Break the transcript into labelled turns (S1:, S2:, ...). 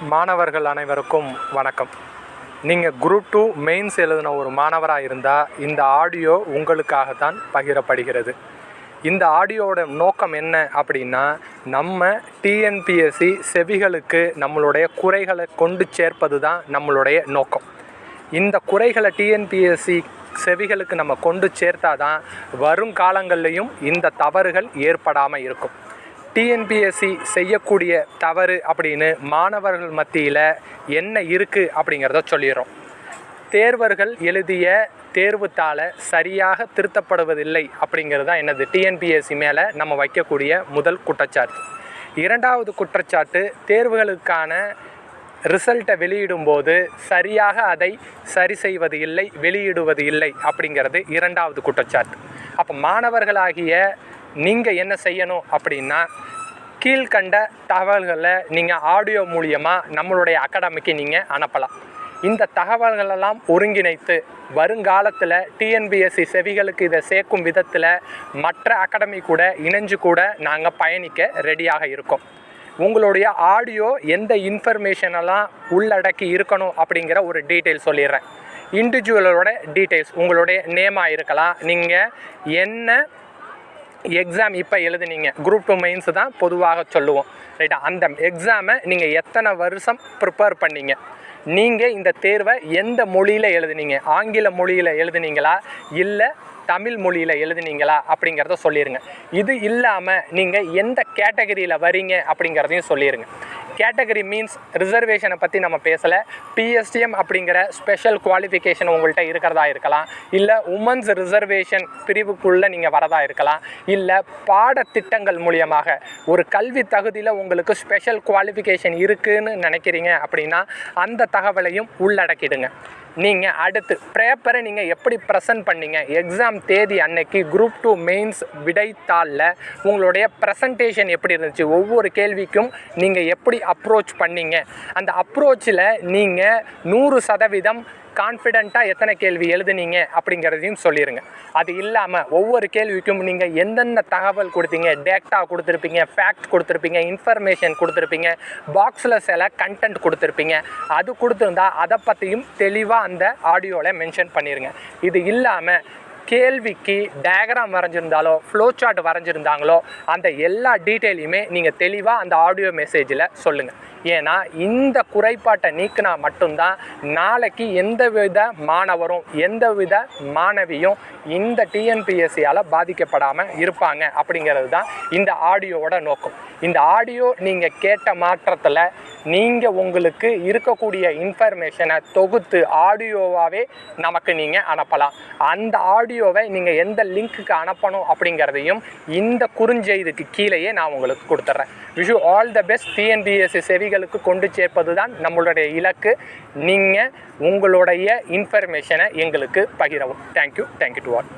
S1: மாணவர்கள் அனைவருக்கும் வணக்கம். நீங்கள் குரூப் 2 மெயின்ஸ் எழுதின ஒரு மாணவராக இருந்தால் இந்த ஆடியோ உங்களுக்காகத்தான் பகிரப்படுகிறது. இந்த ஆடியோவோட நோக்கம் என்ன அப்படின்னா, நம்ம டிஎன்பிஎஸ்சி செவிகளுக்கு நம்மளுடைய குறைகளை கொண்டு சேர்ப்பது தான் நம்மளுடைய நோக்கம். இந்த குறைகளை டிஎன்பிஎஸ்சி செவிகளுக்கு நம்ம கொண்டு சேர்த்தாதான் வரும் காலங்கள்லையும் இந்த தவறுகள் ஏற்படாமல் இருக்கும். டிஎன்பிஎஸ்சி செய்யக்கூடிய தவறு அப்படின்னு மாணவர்கள் மத்தியில் என்ன இருக்குது அப்படிங்கிறத சொல்லிடுறோம். தேர்வர்கள் எழுதிய தேர்வுத்தாளை சரியாக திருத்தப்படுவதில்லை அப்படிங்கிறது தான் என்னது டிஎன்பிஎஸ்சி மேலே நம்ம வைக்கக்கூடிய முதல் குற்றச்சாட்டு. இரண்டாவது குற்றச்சாட்டு, தேர்வுகளுக்கான ரிசல்ட்டை வெளியிடும்போது சரியாக அதை சரி செய்வது இல்லை, வெளியிடுவது இல்லை அப்படிங்கிறது இரண்டாவது குற்றச்சாட்டு. அப்போ மாணவர்களாகிய நீங்கள் என்ன செய்யணும் அப்படின்னா, கீழ்கண்ட தகவல்களை நீங்கள் ஆடியோ மூலியமாக நம்மளுடைய அகாடமிக்கு நீங்கள் அனுப்பலாம். இந்த தகவல்களெல்லாம் ஒருங்கிணைத்து வருங்காலத்தில் டிஎன்பிஎஸ்சி செவிகளுக்கு இதை சேர்க்கும் விதத்தில் மற்ற அகாடமி கூட இணைஞ்சு கூட நாங்கள் பயணிக்க ரெடியாக இருக்கோம். உங்களுடைய ஆடியோ எந்த இன்ஃபர்மேஷனெல்லாம் உள்ளடக்கி இருக்கணும் அப்படிங்கிற ஒரு டீட்டெயில் சொல்லிடுறேன். இண்டிவிஜுவலோட டீட்டெயில்ஸ், உங்களுடைய நேமாக இருக்கலாம், நீங்கள் என்ன எக்ஸாம் இப்போ எழுதுனீங்க, குரூப் 2 மெயின்ஸ் தான் பொதுவாக சொல்லுவோம், ரைட்டா? அந்த எக்ஸாமை நீங்கள் எத்தனை வருஷம் ப்ரிப்பேர் பண்ணீங்க, நீங்கள் இந்த தேர்வை எந்த மொழியில் எழுதுனீங்க, ஆங்கில மொழியில் எழுதுனீங்களா இல்லை தமிழ் மொழியில் எழுதுனீங்களா அப்படிங்கிறத சொல்லிடுங்க. இது இல்லாமல் நீங்கள் எந்த கேட்டகரியில் வரீங்க அப்படிங்கிறதையும் சொல்லிடுங்க. கேட்டகரி மீன்ஸ் ரிசர்வேஷனை பற்றி நம்ம பேசலை. பிஎஸ்டிஎம் அப்படிங்கிற ஸ்பெஷல் குவாலிஃபிகேஷன் உங்கள்கிட்ட இருக்கிறதா இருக்கலாம், இல்லை உமன்ஸ் ரிசர்வேஷன் பிரிவுக்குள்ளே நீங்கள் வரதா இருக்கலாம், இல்லை பாடத்திட்டங்கள் மூலியமாக ஒரு கல்வி தகுதியில் உங்களுக்கு ஸ்பெஷல் குவாலிஃபிகேஷன் இருக்குதுன்னு நினைக்கிறீங்க அப்படின்னா அந்த தகவலையும் உள்ளடக்கிடுங்க. நீங்கள் அடுத்து பேப்பரை நீங்கள் எப்படி ப்ரெசென்ட் பண்ணீங்க, எக்ஸாம் தேதி அன்னைக்கு குரூப் 2 மெயின்ஸ் விடைத்தாளில் உங்களுடைய ப்ரெசன்டேஷன் எப்படி இருந்துச்சு, ஒவ்வொரு கேள்விக்கும் நீங்கள் எப்படி அப்ரோச் பண்ணீங்க, அந்த அப்ரோச்சில் நீங்கள் 100% கான்ஃபிடெண்ட்டாக எத்தனை கேள்வி எழுதுனீங்க அப்படிங்கிறதையும் சொல்லிடுங்க. அது இல்லாமல் ஒவ்வொரு கேள்விக்கும் நீங்கள் எந்தெந்த தகவல் கொடுத்தீங்க, டேட்டா கொடுத்துருப்பீங்க, ஃபேக்ட் கொடுத்துருப்பீங்க, இன்ஃபர்மேஷன் கொடுத்துருப்பீங்க, பாக்ஸில் சில கண்டென்ட் கொடுத்துருப்பீங்க, அது கொடுத்துருந்தா அதை பற்றியும் தெளிவாக அந்த ஆடியோவில் மென்ஷன் பண்ணிடுங்க. இது இல்லாமல் கேள்விக்கு டயக்ராம் வரைஞ்சிருந்தாலோ ஃப்ளோ சார்ட் வரைஞ்சிருந்தாங்களோ அந்த எல்லா டீட்டெயிலையுமே நீங்கள் தெளிவாக அந்த ஆடியோ மெசேஜில் சொல்லுங்கள். ஏன்னா இந்த குறைபாட்டை நீக்கினா மட்டும்தான் நாளைக்கு எந்தவித மாணவரும் எந்தவித மாணவியும் இந்த டிஎன்பிஎஸ்சியால் பாதிக்கப்படாமல் இருப்பாங்க அப்படிங்கிறது தான் இந்த ஆடியோவோட நோக்கம். இந்த ஆடியோ நீங்கள் கேட்ட மாற்றத்தில் நீங்கள் உங்களுக்கு இருக்கக்கூடிய இன்ஃபர்மேஷனை தொகுத்து ஆடியோவாகவே நமக்கு நீங்கள் அனுப்பலாம். அந்த ஆடியோவை நீங்கள் எந்த லிங்க்குக்கு அனுப்பணும் அப்படிங்கிறதையும் இந்த குறுஞ்செய்திக்கு கீழேயே நான் உங்களுக்கு கொடுத்துட்றேன். Wish you all the best. TNPSC செவிகளுக்கு கொண்டு சேர்ப்பது தான் நம்மளுடைய இலக்கு. நீங்கள் உங்களுடைய இன்ஃபர்மேஷனை எங்களுக்கு பகிரவும். Thank you to all.